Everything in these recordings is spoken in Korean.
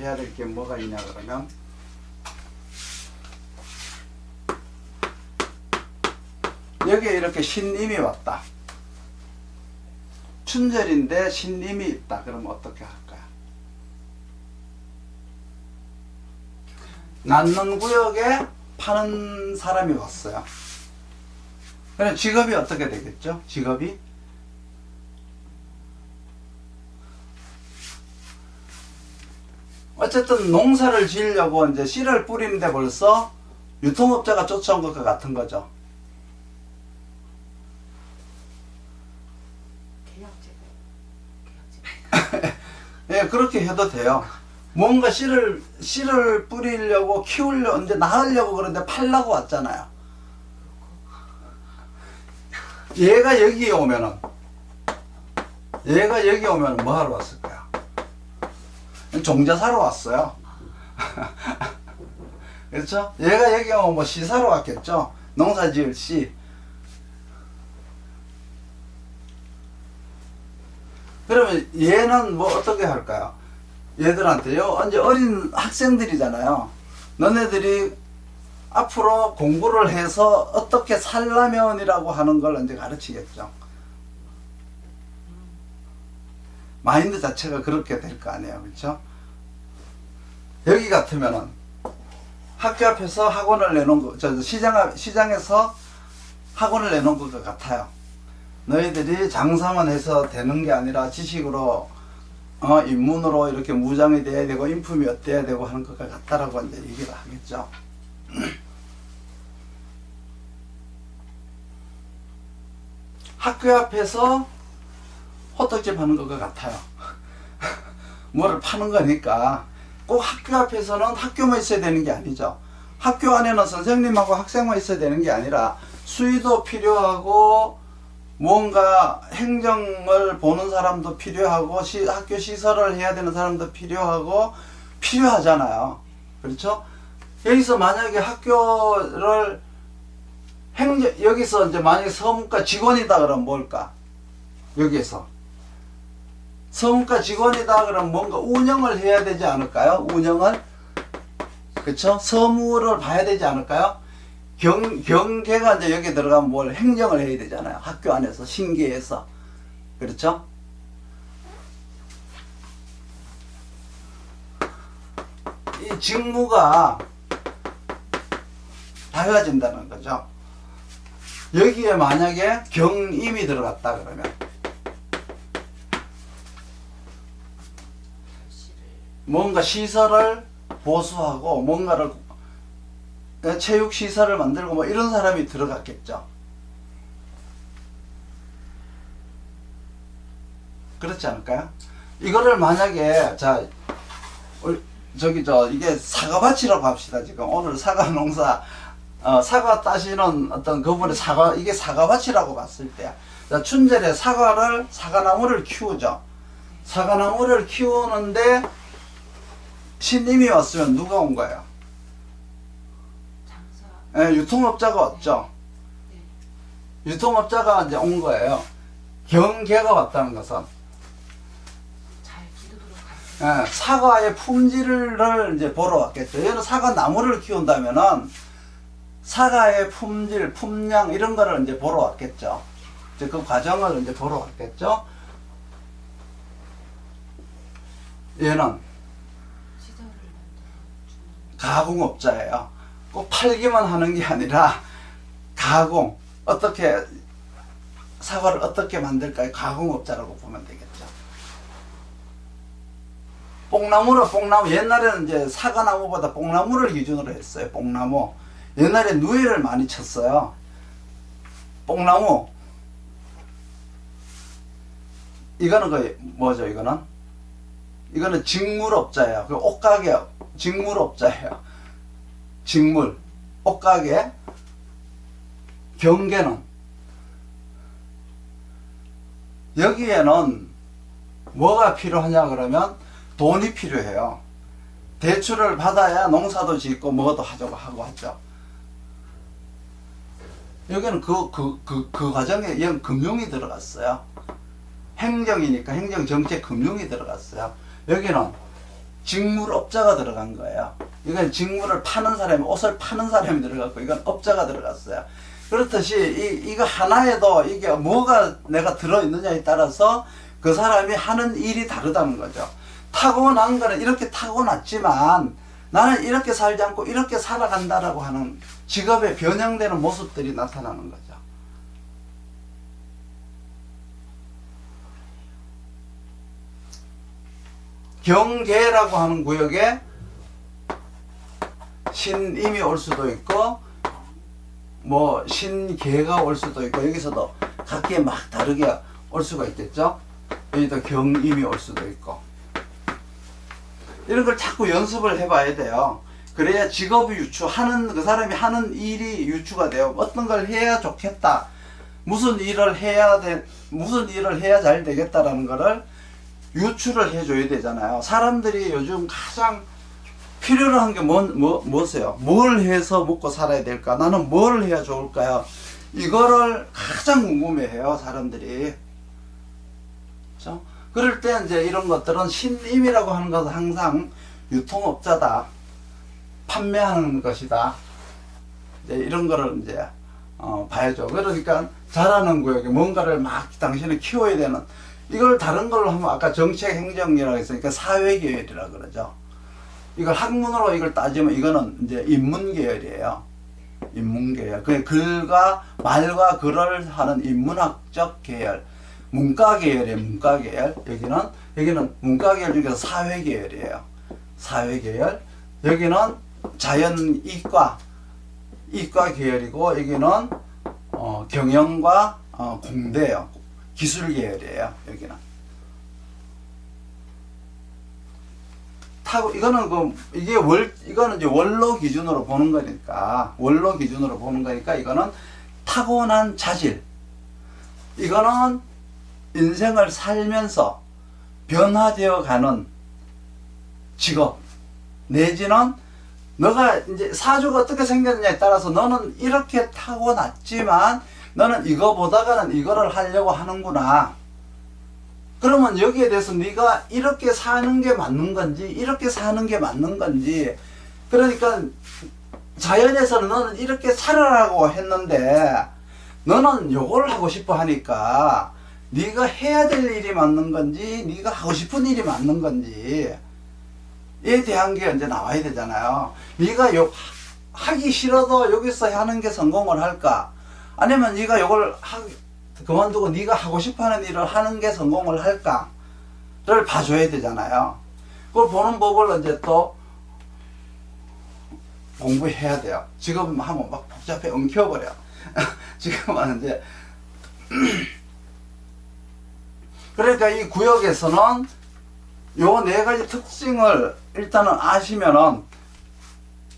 해야 될 게 뭐가 있냐 그러면 여기에 이렇게 신임이 왔다. 춘절인데 신임이 있다. 그러면 어떻게 할까요? 낳는 구역에 파는 사람이 왔어요. 그럼 직업이 어떻게 되겠죠? 직업이 어쨌든 농사를 지으려고 이제 씨를 뿌리는데 벌써 유통업자가 쫓아온 것과 같은 거죠. 예, 그렇게 해도 돼요. 뭔가 씨를 뿌리려고 키우려고 이제 낳으려고 그러는데 팔라고 왔잖아요. 얘가 여기에 오면은 뭐 하러 왔을까요? 종자 사러 왔어요. 그렇죠? 얘가 여기 오면 뭐 씨 사러 왔겠죠? 농사 지을 씨. 그러면 얘는 뭐 어떻게 할까요? 얘들한테요, 이제 어린 학생들이잖아요. 너네들이 앞으로 공부를 해서 어떻게 살라면이라고 하는 걸 이제 가르치겠죠. 마인드 자체가 그렇게 될 거 아니에요. 그렇죠? 여기 같으면은 학교 앞에서 학원을 내놓은 거, 시장에서 학원을 내놓은 것 같아요. 너희들이 장사만 해서 되는 게 아니라 지식으로 인문으로 이렇게 무장이 돼야 되고 인품이 어때야 되고 하는 것 같다라고 이제 얘기를 하겠죠. 학교 앞에서 호떡집 하는 것 같아요. 뭐를 파는 거니까 꼭 학교 앞에서는 학교만 있어야 되는 게 아니죠. 학교 안에는 선생님하고 학생만 있어야 되는 게 아니라 수의도 필요하고 뭔가 행정을 보는 사람도 필요하고 학교 시설을 해야 되는 사람도 필요하잖아요. 그렇죠? 여기서 만약에 학교를 여기서 이제 만약에 서문과 직원이다 그러면 뭘까? 여기에서 서문과 직원이다 그러면 뭔가 운영을 해야 되지 않을까요? 운영을, 그렇죠? 서무를 봐야 되지 않을까요? 경계가 이제 여기 들어가면 뭘 행정을 해야 되잖아요. 학교 안에서 신계에서. 그렇죠? 이 직무가 달라진다는 거죠. 여기에 만약에 경임이 들어갔다 그러면 뭔가 시설을 보수하고 뭔가를 체육시설을 만들고 뭐 이런 사람이 들어갔겠죠. 그렇지 않을까요? 이거를 만약에 이게 사과밭이라고 합시다. 지금 오늘 사과 농사 사과 따시는 어떤 그분의 이게 사과밭이라고 봤을 때, 자, 춘절에 사과나무를 키우죠. 사과나무를 키우는데 신님이 왔으면 누가 온 거예요? 예, 유통업자가 왔죠. 유통업자가 이제 온 거예요. 경계가 왔다는 것은 예, 사과의 품질을 이제 보러 왔겠죠. 얘는 사과나무를 키운다면은 사과의 품질, 품량 이런 거를 이제 보러 왔겠죠. 이제 그 과정을 이제 보러 왔겠죠. 얘는 가공업자예요. 꼭 팔기만 하는 게 아니라 가공, 사과를 어떻게 만들까요? 가공업자라고 보면 되겠죠. 뽕나무, 옛날에는 이제 사과나무보다 뽕나무를 기준으로 했어요. 뽕나무. 옛날에 누에를 많이 쳤어요. 뽕나무. 이거는 뭐죠, 이거는 직물업자예요. 그 옷가게, 직물업자예요. 직물, 옷가게. 경계는 여기에는 뭐가 필요하냐 그러면 돈이 필요해요. 대출을 받아야 농사도 짓고 뭐도 하자고 하고 하죠. 여기는 그 과정에 여기 금융이 들어갔어요. 행정이니까 행정정책 금융이 들어갔어요. 여기는 직물업자가 들어간 거예요. 이건 직물을 파는 사람이, 옷을 파는 사람이 들어갔고, 이건 업자가 들어갔어요. 그렇듯이 이거 하나에도 이게 뭐가 내가 들어있느냐에 따라서 그 사람이 하는 일이 다르다는 거죠. 타고난 거는 이렇게 타고났지만 나는 이렇게 살지 않고 이렇게 살아간다라고 하는 직업에 변형되는 모습들이 나타나는 거죠. 경계라고 하는 구역에 신임이 올 수도 있고 뭐 신계가 올 수도 있고 여기서도 각기 막 다르게 올 수가 있겠죠. 여기도 경임이 올 수도 있고 이런 걸 자꾸 연습을 해봐야 돼요. 그래야 직업이 유추하는 그 사람이 하는 일이 유추가 돼요. 어떤 걸 해야 좋겠다, 무슨 일을 해야 잘 되겠다라는 거를 유추를 해줘야 되잖아요. 사람들이 요즘 가장 필요로 한 게 뭐세요? 뭘 해서 먹고 살아야 될까? 나는 뭘 해야 좋을까요? 이거를 가장 궁금해해요, 사람들이. 그렇죠? 그럴 때 이제 이런 것들은 신임이라고 하는 것은 항상 유통업자다, 판매하는 것이다. 이제 이런 거를 이제 봐야죠. 그러니까 잘하는 구역에 뭔가를 막 당신은 키워야 되는, 이걸 다른 걸로 하면 아까 정책 행정이라고 했으니까 사회계열이라고 그러죠. 이걸 학문으로 이걸 따지면 이거는 이제 인문계열이에요. 인문계열. 그 글과 말과 글을 하는 인문학적 계열. 문과계열이에요. 문과계열. 여기는 문과계열 중에서 사회계열이에요. 사회계열. 여기는 자연이과, 이과 계열이고 여기는 경영과 공대예요. 기술계열이에요. 여기는. 이거는 이제 원로 기준으로 보는 거니까, 이거는 타고난 자질. 이거는 인생을 살면서 변화되어 가는 직업. 내지는 너가 이제 사주가 어떻게 생겼느냐에 따라서 너는 이렇게 타고났지만 너는 이거보다가는 이거를 하려고 하는구나. 그러면 여기에 대해서 네가 이렇게 사는 게 맞는 건지 이렇게 사는 게 맞는 건지, 그러니까 자연에서는 너는 이렇게 살아라고 했는데 너는 요걸 하고 싶어 하니까 네가 해야 될 일이 맞는 건지 네가 하고 싶은 일이 맞는 건지 에 대한 게 이제 나와야 되잖아요. 네가 하기 싫어도 여기서 하는 게 성공을 할까, 아니면 네가 요걸 그만두고 네가 하고 싶어하는 일을 하는 게 성공을 할까를 봐줘야 되잖아요. 그걸 보는 법을 이제 또 공부해야 돼요. 지금 하면 막 복잡해 엉켜버려. 지금은 이제 그러니까 이 구역에서는 요 네 가지 특징을 일단은 아시면은,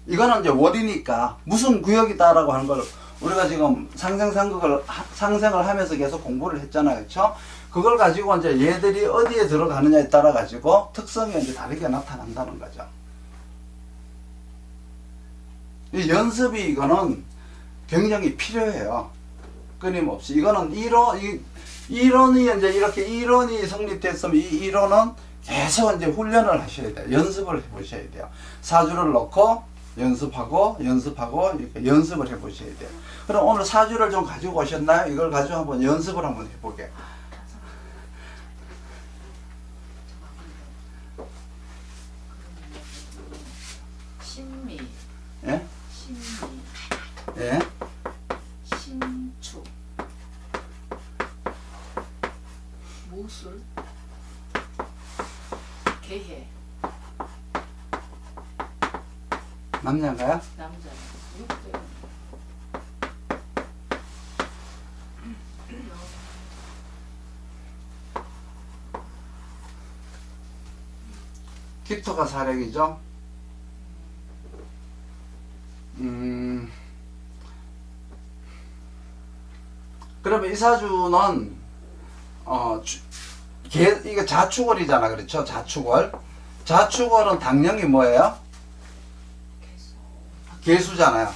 이거는 이제 월이니까 무슨 구역이다라고 하는 걸 우리가 지금 상생을 하면서 계속 공부를 했잖아요. 그렇죠? 그걸 가지고 이제 얘들이 어디에 들어가느냐에 따라 가지고 특성이 이제 다르게 나타난다는 거죠. 이 연습이 이거는 굉장히 필요해요. 끊임없이. 이거는 이론이 이제 이렇게 이론이 성립됐으면 이 이론은 계속 이제 훈련을 하셔야 돼요. 연습을 해보셔야 돼요. 사주를 넣고 연습하고 이렇게 연습을 해보셔야 돼요. 그럼 오늘 사주를 좀 가지고 오셨나요? 이걸 가지고 한번 연습을 한번 해보게. 신미, 예? 신미, 예? 신축, 무술, 개해. 남자인가요? 남자. 육대. 기토가 사력이죠. 그러면 이 사주는 이게 자축월이잖아. 그렇죠? 자축월은 당령이 뭐예요? 개수잖아요.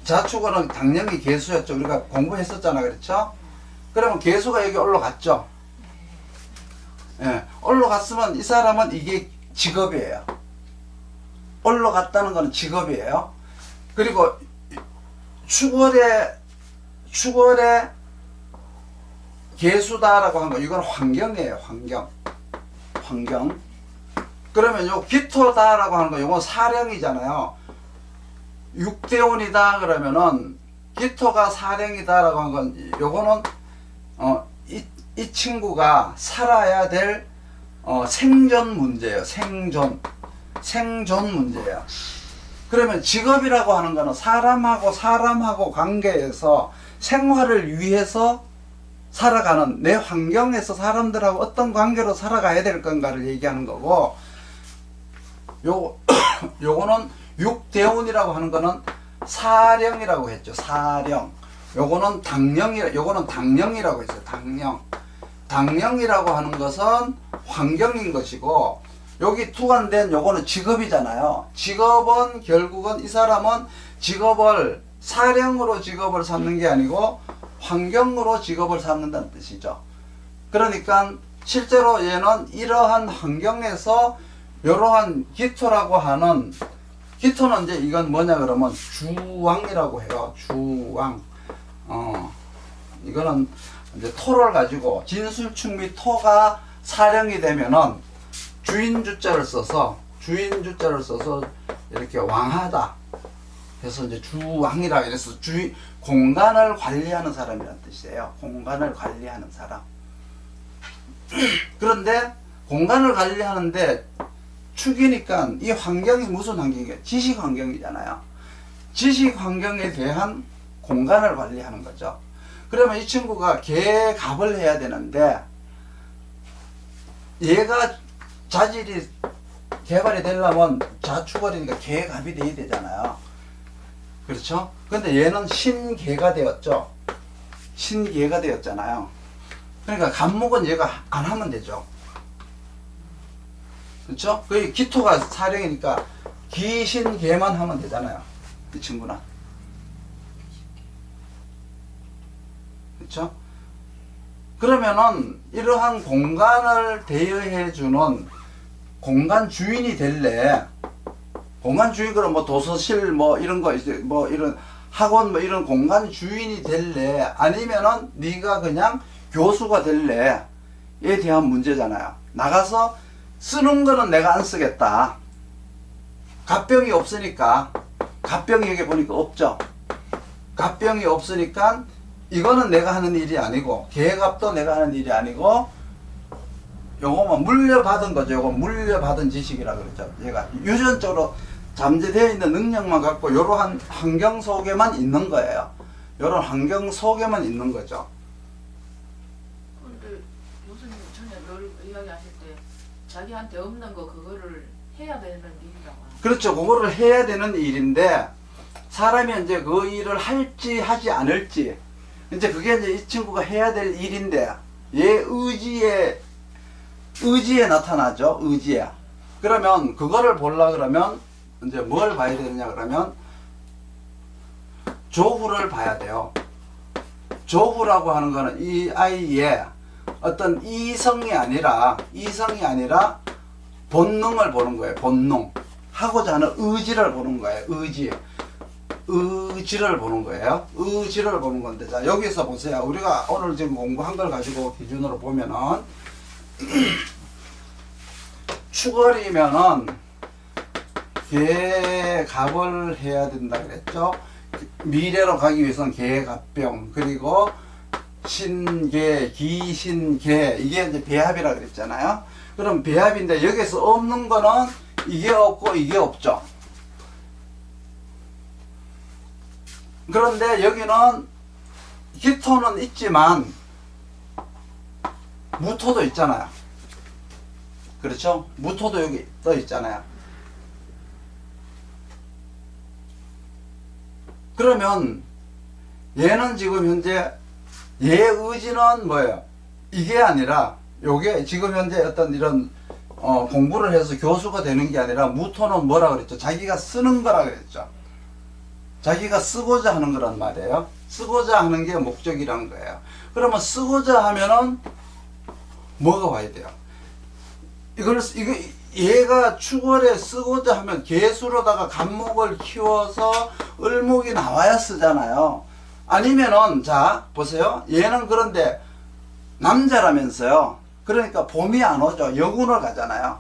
자축월은 당령이 개수였죠. 우리가 공부했었잖아. 그렇죠? 그러면 개수가 여기 올라갔죠. 예, 올라갔으면 이 사람은 이게 직업이에요. 올라갔다는 거는 직업이에요. 그리고 축월의 개수다라고 하는 거, 이건 환경이에요. 환경. 그러면 요 기토다라고 하는 거, 요건 사령이잖아요. 육대운이다 그러면은 기토가 사령이다라고 하는 건, 요거는 이 친구가 살아야 될 생존 문제예요. 생존 문제예요. 그러면 직업이라고 하는 거는 사람하고 관계에서 생활을 위해서 살아가는, 내 환경에서 사람들하고 어떤 관계로 살아가야 될 건가를 얘기하는 거고, 요거는 육대운이라고 하는 거는 사령이라고 했죠. 사령. 요거는 당령이라고 했어요. 당령이라고 하는 것은 환경인 것이고, 여기 투관된 요거는 직업이잖아요. 직업은 결국은 이 사람은 사령으로 직업을 삼는 게 아니고 환경으로 직업을 삼는다는 뜻이죠. 그러니까 실제로 얘는 이러한 환경에서 이러한 기토라고 하는, 기토는 이제 이건 뭐냐 그러면 주왕이라고 해요. 주왕. 이거는 이제 토를 가지고 진술축 및 토가 사령이 되면은 주인주자를 써서 이렇게 왕하다 해서 이제 주왕이라 그래서 공간을 관리하는 사람이라는 뜻이에요. 공간을 관리하는 사람. 그런데 공간을 관리하는데 축이니까 이 환경이 무슨 환경이에요? 지식 환경이잖아요. 지식 환경에 대한 공간을 관리하는 거죠. 그러면 이 친구가 개갑을 해야 되는데, 얘가 자질이 개발이 되려면 자축월이니까 개갑이 돼야 되잖아요. 그렇죠? 근데 얘는 신개가 되었죠. 신개가 되었잖아요. 그러니까 갑목은 얘가 안 하면 되죠. 그렇죠? 그 기토가 사령이니까 기신개만 하면 되잖아요. 이 친구는. 그렇죠? 그러면은 이러한 공간을 대여해 주는 공간 주인이 될래. 공간 주인, 그럼 뭐 도서실 이런 거 이제 이런 학원 이런 공간 주인이 될래, 아니면은 네가 그냥 교수가 될래에 대한 문제잖아요. 나가서 쓰는 거는 내가 안 쓰겠다. 갑병이 없으니까. 갑병이 여기 보니까 없죠. 갑병이 없으니까 이거는 내가 하는 일이 아니고, 계갑도 내가 하는 일이 아니고, 요거만 물려받은 거죠. 요거 물려받은 지식이라 그러죠. 얘가 유전적으로 잠재되어 있는 능력만 갖고 요러한 환경 속에만 있는 거예요. 요런 환경 속에만 있는 거죠. 근데 교수님 전에 늘 이야기하실 때 자기한테 없는 거 그거를 해야 되는 일이라고. 그렇죠. 그거를 해야 되는 일인데, 사람이 이제 그 일을 할지 하지 않을지, 이제 그게 이제 이 친구가 해야 될 일인데, 얘 의지에 나타나죠. 의지에. 그러면 그거를 보려 그러면 이제 뭘 봐야 되느냐 그러면 조후를 봐야 돼요. 조후라고 하는 거는 이 아이의 어떤 이성이 아니라 본능을 보는 거예요. 본능. 하고자 하는 의지를 보는 거예요. 의지를 보는 거예요. 의지를 보는 건데, 자, 여기서 보세요. 우리가 오늘 지금 공부한 걸 가지고 기준으로 보면은, 축월이면은, 개갑을 해야 된다 그랬죠. 미래로 가기 위해서는 개갑병, 그리고 신개, 기신개, 이게 이제 배합이라 그랬잖아요. 그럼 배합인데, 여기서 없는 거는 이게 없고 이게 없죠. 그런데 여기는 기토는 있지만 무토도 있잖아요. 그렇죠? 무토도 여기 떠 있잖아요. 그러면 얘는 지금 현재 얘 의지는 뭐예요? 이게 아니라 요게 지금 현재 어떤 이런 공부를 해서 교수가 되는 게 아니라, 무토는 뭐라 그랬죠? 자기가 쓰는 거라 그랬죠. 자기가 쓰고자 하는 거란 말이에요. 쓰고자 하는 게 목적이라는 거예요. 그러면 쓰고자 하면은 뭐가 와야 돼요? 얘가 축월에 쓰고자 하면 개수로다가 간목을 키워서 을목이 나와야 쓰잖아요. 아니면은 자 보세요. 얘는 그런데 남자라면서요. 그러니까 봄이 안 오죠. 여군을 가잖아요.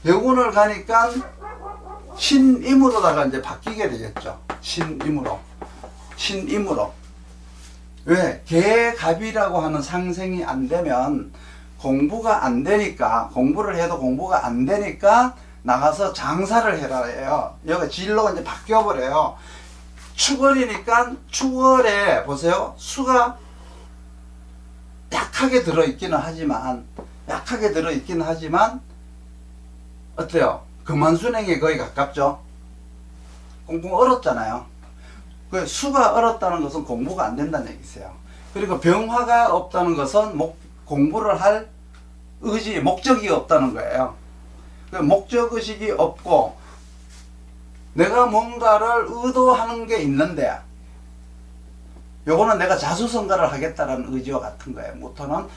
여군을 가니까 신임으로다가 이제 바뀌게 되겠죠. 신임으로. 신임으로. 왜? 개갑이라고 하는 상생이 안 되면 공부가 안 되니까, 공부를 해도 공부가 안 되니까 나가서 장사를 해라 해요. 여기 진로가 이제 바뀌어버려요. 축월이니까 축월에 보세요. 수가 약하게 들어있기는 하지만 어때요? 금한순행에 거의 가깝죠. 공부가 어렵잖아요. 그 수가 어렵다는 것은 공부가 안 된다는 얘기세요. 그리고 병화가 없다는 것은 공부를 할 의지, 목적이 없다는 거예요. 그 목적의식이 없고 내가 뭔가를 의도하는 게 있는데 요거는 내가 자수성가를 하겠다는 의지와 같은 거예요. 모토는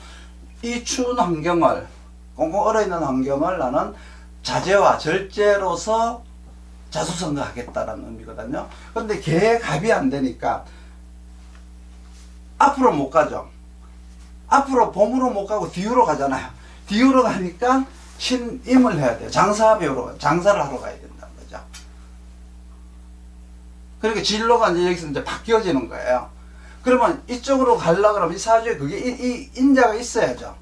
이 추운 환경을, 꽁꽁 얼어있는 환경을 나는 자제와 절제로서 자수성가 하겠다는 의미거든요. 근데 개갑이 안 되니까 앞으로 못 가죠. 앞으로 봄으로 못 가고 뒤로 가잖아요. 뒤로 가니까 신임을 해야 돼요. 장사를 하러 가야 된다는 거죠. 그러니까 진로가 이제 여기서 이제 바뀌어지는 거예요. 그러면 이쪽으로 가려고 그러면 이 사주에 그게 이 인자가 있어야죠.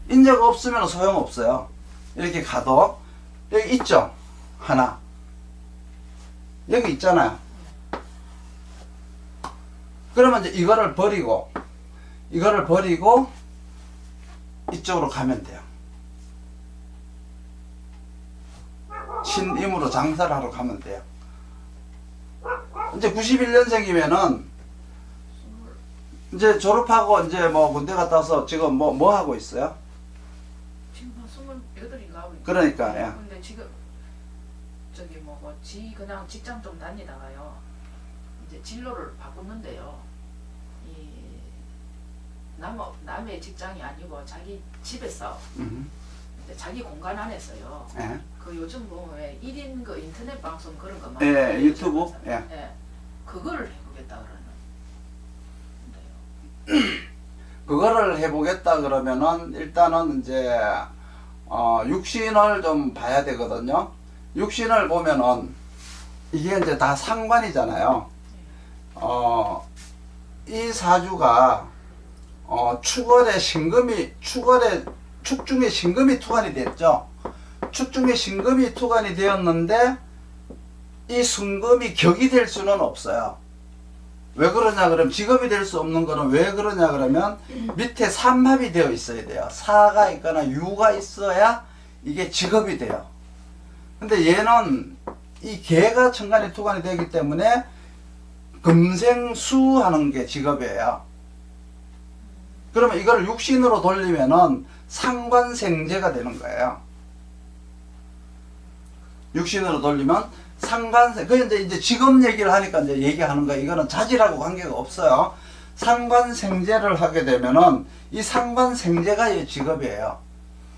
인자가 없으면 소용없어요. 이렇게 가도 여기 있죠. 하나. 여기 있잖아요. 그러면 이제 이거를 버리고 이쪽으로 가면 돼요. 신임으로 장사를 하러 가면 돼요. 이제 91년생이면은 이제 졸업하고 이제 뭐 군대 갔다 와서 지금 뭐 하고 있어요? 지금 한 28인가 하고 있어요. 그러니까, 예. 근데 지금 저기 그냥 직장 좀 다니다가요. 이제 진로를 바꿨는데요. 이 남의 직장이 아니고 자기 집에서 이제 자기 공간 안에서요. 예. 그 요즘 왜 1인 그 인터넷 방송 그런 거 많이 예, 유튜브. 예. 예. 그거를 해보겠다 그러는데요. 그거를 해보겠다 그러면은 일단은 이제 육신을 좀 봐야 되거든요. 육신을 보면은 이게 이제 다 상관이잖아요. 이 사주가 축중에 신금이 투관이 됐죠. 축중에 신금이 투관이 되었는데 이 순금이 격이 될 수는 없어요. 왜 그러냐 그러면 직업이 될 수 없는 거는 왜 그러냐 그러면 밑에 삼합이 되어 있어야 돼요. 사가 있거나 유가 있어야 이게 직업이 돼요. 근데 얘는 이 개가 천간에 투관이 되기 때문에 금생수 하는 게 직업이에요. 그러면 이걸 육신으로 돌리면은 상관생재가 되는 거예요. 육신으로 돌리면 상관생, 그 이제 직업 얘기를 하니까 이제 얘기하는 거예요. 이거는 자질하고 관계가 없어요. 상관생재를 하게 되면은 이 상관생재가 얘 직업이에요.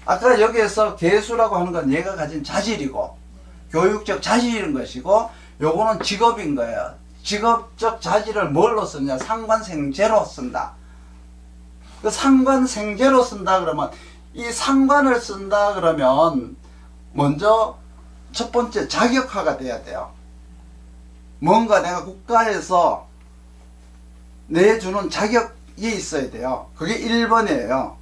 아까 여기에서 개수라고 하는 건 얘가 가진 자질이고 교육적 자질인 것이고 요거는 직업인 거예요. 직업적 자질을 뭘로 쓰냐? 상관생재로 쓴다. 그 상관생재로 쓴다 그러면 이 상관을 쓴다 그러면 먼저 첫 번째 자격화가 돼야 돼요. 뭔가 내가 국가에서 내주는 자격이 있어야 돼요. 그게 1번이에요.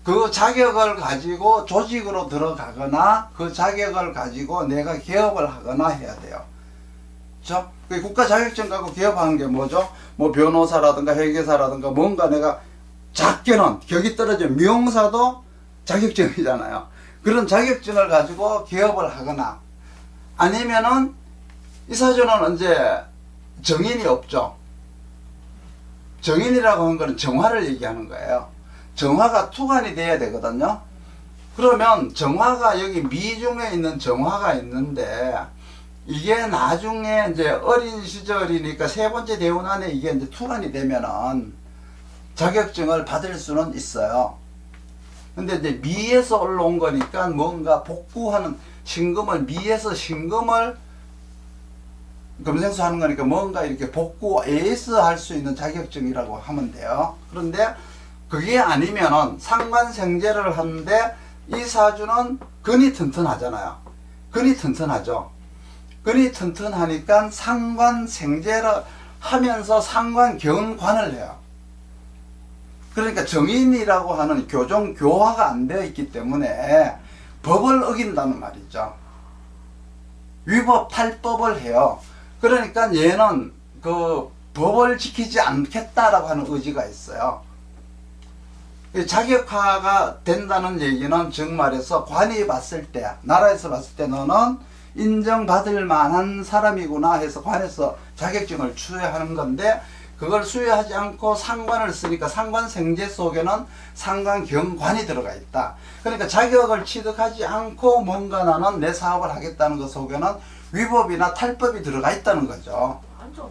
그 자격을 가지고 조직으로 들어가거나 그 자격을 가지고 내가 개업을 하거나 해야 돼요. 그렇죠? 국가 자격증 갖고 개업하는 게 뭐죠? 뭐 변호사라든가 회계사라든가 뭔가 내가 작게는 격이 떨어진 미용사도 자격증이잖아요. 그런 자격증을 가지고 개업을 하거나 아니면은 이 사주는 이제 정인이 없죠. 정인이라고 하는 거는 정화를 얘기하는 거예요. 정화가 투관이 돼야 되거든요. 그러면 정화가 여기 미중에 있는 정화가 있는데 이게 나중에 이제 어린 시절이니까 세 번째 대운 안에 이게 이제 투관이 되면은 자격증을 받을 수는 있어요. 근데 이제 미에서 올라온 거니까 뭔가 복구하는 신금을 미에서 신금을 금생수 하는 거니까 뭔가 이렇게 복구 AS 할 수 있는 자격증이라고 하면 돼요. 그런데 그게 아니면은 상관생제를 하는데 이 사주는 근이 튼튼하잖아요. 근이 튼튼하죠. 근이 튼튼하니까 상관생제를 하면서 상관경관을 해요. 그러니까 정인이라고 하는 교정 교화가 안 되어 있기 때문에 법을 어긴다는 말이죠. 위법 탈법을 해요. 그러니까 얘는 그 법을 지키지 않겠다라고 하는 의지가 있어요. 자격화가 된다는 얘기는 즉 말해서 관이 봤을 때, 나라에서 봤을 때 너는 인정받을 만한 사람이구나 해서 관에서 자격증을 수여하는 건데, 그걸 수여하지 않고 상관을 쓰니까 상관생제 속에는 상관경관이 들어가 있다. 그러니까 자격을 취득하지 않고 뭔가 나는 내 사업을 하겠다는 것 속에는 위법이나 탈법이 들어가 있다는 거죠. 안 좋.